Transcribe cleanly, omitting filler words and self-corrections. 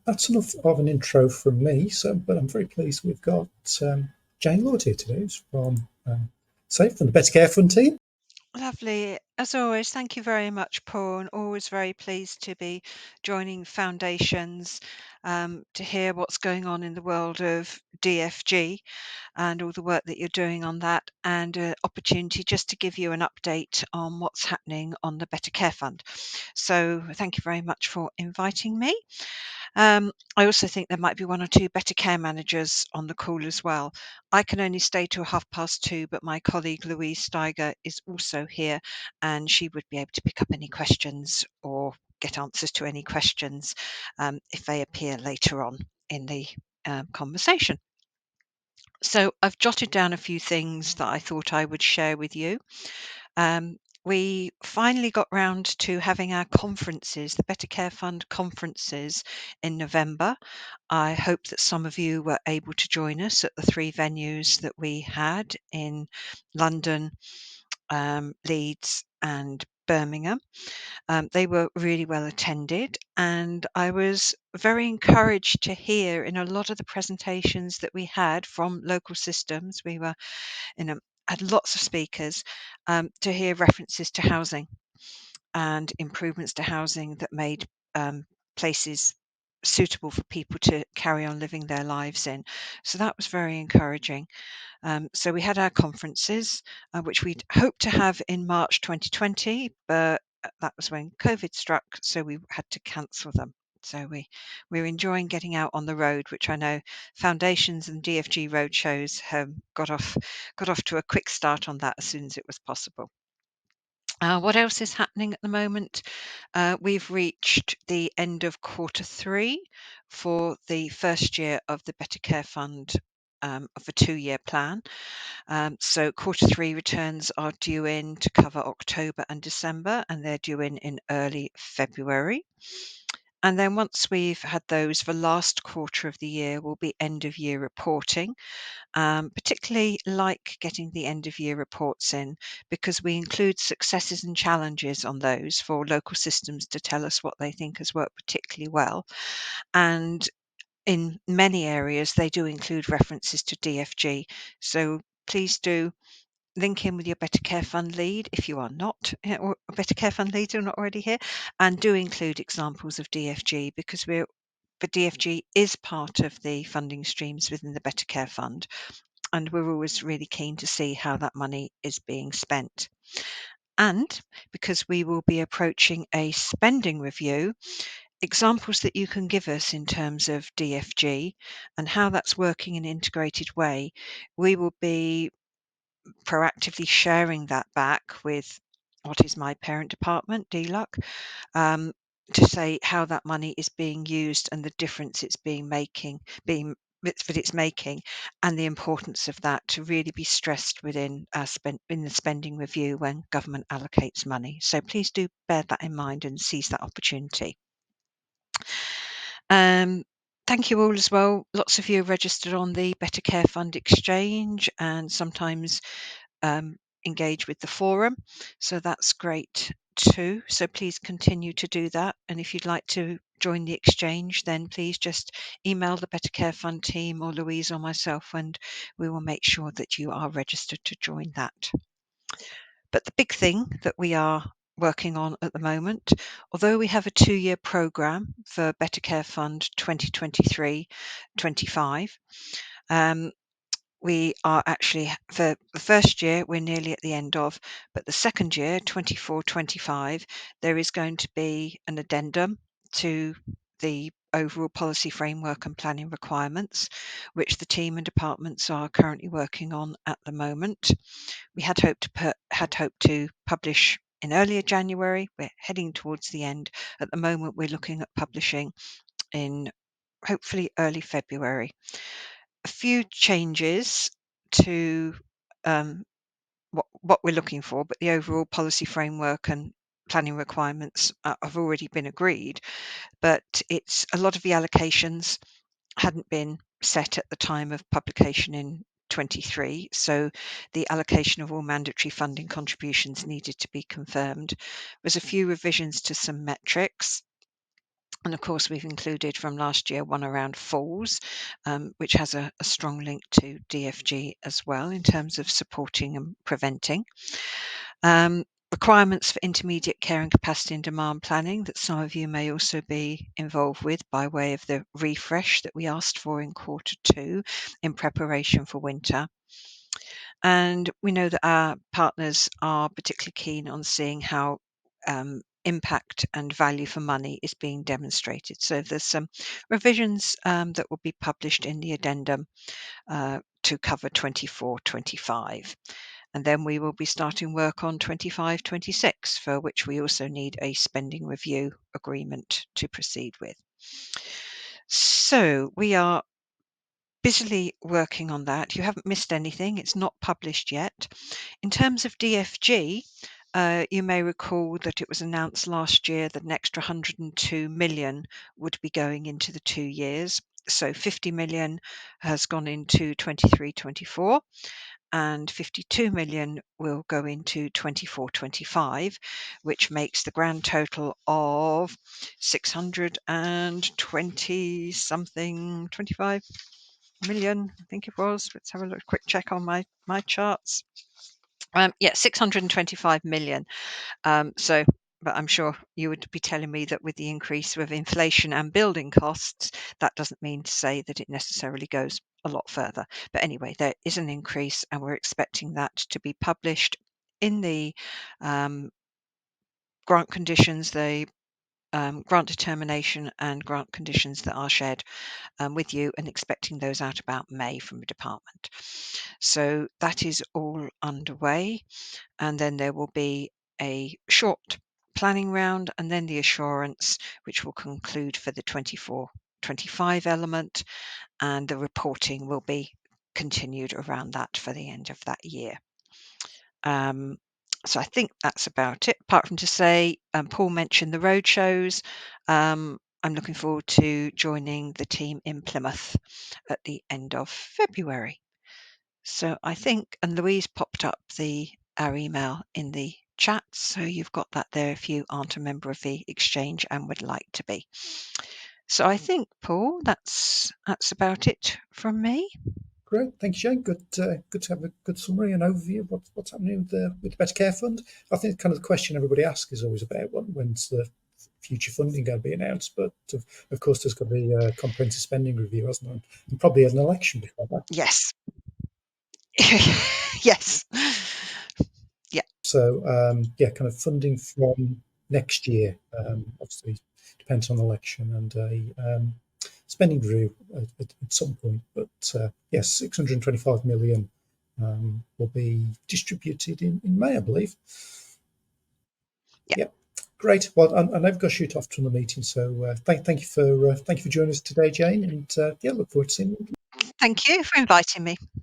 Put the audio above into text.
that's enough of an intro from me. So, but I'm very pleased we've got Jane Lord here today, who's from Safe from the Better Care Fund team. Lovely. As always, thank you very much, Paul, and always very pleased to be joining foundations to hear what's going on in the world of DFG and all the work that you're doing on that, and an opportunity just to give you an update on what's happening on the Better Care Fund. So, thank you very much for inviting me. I also think there might be one or two better care managers on the call as well. I can only stay till 2:30, but my colleague Louise Steiger is also here, and she would be able to pick up any questions or get answers to any questions if they appear later on in the conversation. So I've jotted down a few things that I thought I would share with you. Um, we finally got round to having our conferences, the Better Care Fund conferences in November. I hope that some of you were able to join us at the three venues that we had in London, Leeds, and Birmingham. They were really well attended, and I was very encouraged to hear in a lot of the presentations that we had from local systems. We were in a had lots of speakers to hear references to housing and improvements to housing that made places suitable for people to carry on living their lives in. So that was very encouraging. So we had our conferences, which we'd hoped to have in March 2020, but that was when COVID struck, so we had to cancel them. So we're enjoying getting out on the road, which I know foundations and DFG roadshows have got off to a quick start on that as soon as it was possible. What else is happening at the moment? We've reached the end of quarter three for the first year of the Better Care Fund of a 2-year plan. So quarter three returns are due in to cover October and December, and they're due in early February. And then once we've had those, the last quarter of the year will be end of year reporting. Particularly like getting the end of year reports in because we include successes and challenges on those for local systems to tell us what they think has worked particularly well. And in many areas, they do include references to DFG. So please do link in with your Better Care Fund lead if you are not, or a Better Care Fund lead who are not already here, and do include examples of DFG because the DFG is part of the funding streams within the Better Care Fund, and we're always really keen to see how that money is being spent. And because we will be approaching a spending review, examples that you can give us in terms of DFG and how that's working in an integrated way, we will be proactively sharing that back with what is my parent department, DLUC, to say how that money is being used and the difference it's making, and the importance of that to really be stressed within in the spending review when government allocates money. So please do bear that in mind and seize that opportunity. Thank you all as well. Lots of you are registered on the Better Care Fund Exchange and sometimes engage with the forum. So that's great too. So please continue to do that. And if you'd like to join the exchange, then please just email the Better Care Fund team or Louise or myself, and we will make sure that you are registered to join that. But the big thing that we are working on at the moment, although we have a 2-year program for Better Care Fund 2023-25, we are actually, for the first year, we're nearly at the end of, but the second year, 24-25, there is going to be an addendum to the overall policy framework and planning requirements, which the team and departments are currently working on at the moment. We had hoped to publish in earlier January. We're heading towards the end. At the moment, we're looking at publishing in hopefully early February. A few changes to what we're looking for, but the overall policy framework and planning requirements have already been agreed. But it's a lot of the allocations hadn't been set at the time of publication in 23, so the allocation of all mandatory funding contributions needed to be confirmed. There's a few revisions to some metrics. And of course, we've included from last year one around falls, which has a strong link to DFG as well in terms of supporting and preventing. Requirements for intermediate care and capacity and demand planning that some of you may also be involved with by way of the refresh that we asked for in Q2 in preparation for winter. And we know that our partners are particularly keen on seeing how impact and value for money is being demonstrated. So there's some revisions that will be published in the addendum to cover 24-25. And then we will be starting work on 25-26, for which we also need a spending review agreement to proceed with. So we are busily working on that. You haven't missed anything. It's not published yet. In terms of DFG, you may recall that it was announced last year that an extra 102 million would be going into the 2 years. So 50 million has gone into 23-24 and 52 million will go into 24-25, which makes the grand total of 620 something, 25 million, I think it was. Let's have a look, quick check on my charts. 625 million. But I'm sure you would be telling me that with the increase of inflation and building costs, that doesn't mean to say that it necessarily goes a lot further. But anyway, there is an increase, and we're expecting that to be published in the grant conditions, the grant determination and grant conditions that are shared with you, and expecting those out about May from the department. So that is all underway, and then there will be a short planning round and then the assurance, which will conclude for the 24-25 element, and the reporting will be continued around that for the end of that year. So I think that's about it, apart from to say, Paul mentioned the roadshows. I'm looking forward to joining the team in Plymouth at the end of February. So I think, and Louise popped up our email in the chat, so you've got that there if you aren't a member of the exchange and would like to be. So I think, Paul, that's about it from me. Great, thank you, Jane. Good to have a good summary and overview of what's happening with the Better Care Fund. I think kind of the question everybody asks is always about when's the future funding going to be announced, but of course there's got to be a comprehensive spending review, hasn't there? And probably an election before that. Yes. Yes. Yeah. So kind of funding from next year, obviously depends on the election and a spending review at some point. But yes, 625 million will be distributed in May, I believe. Yeah. Great. Well, I know we've got to shoot off from the meeting, so thank you for joining us today, Jane, and look forward to seeing you. Thank you for inviting me.